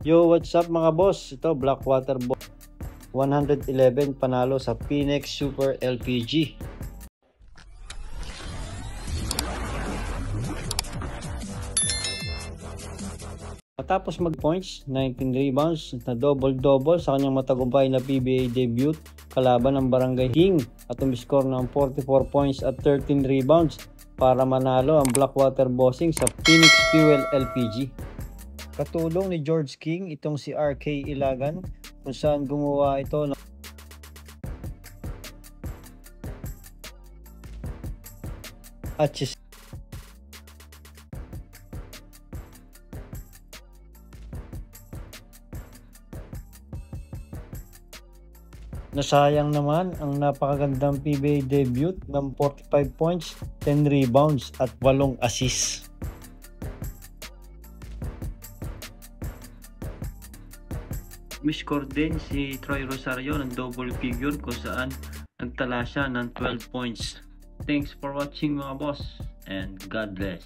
Yo, what's up mga boss? Ito, Blackwater Boss 111 panalo sa Phoenix Super LPG. Matapos mag-points, 19 rebounds na double-double sa kanyang matagumpay na PBA debut kalaban ng Barangay King at umiscore ng 44 points at 13 rebounds para manalo ang Blackwater Bossing sa Phoenix Fuel LPG. Katulong ni George King itong si RK Ilagan kung saan gumawa ito ng assist. Nasayang naman ang napakagandang PBA debut ng 45 points, 10 rebounds at 8 assists. Umiscore din si Troy Rosario ng double figure kung saan nagtala siya ng 12 points. Thanks for watching mga boss and God bless.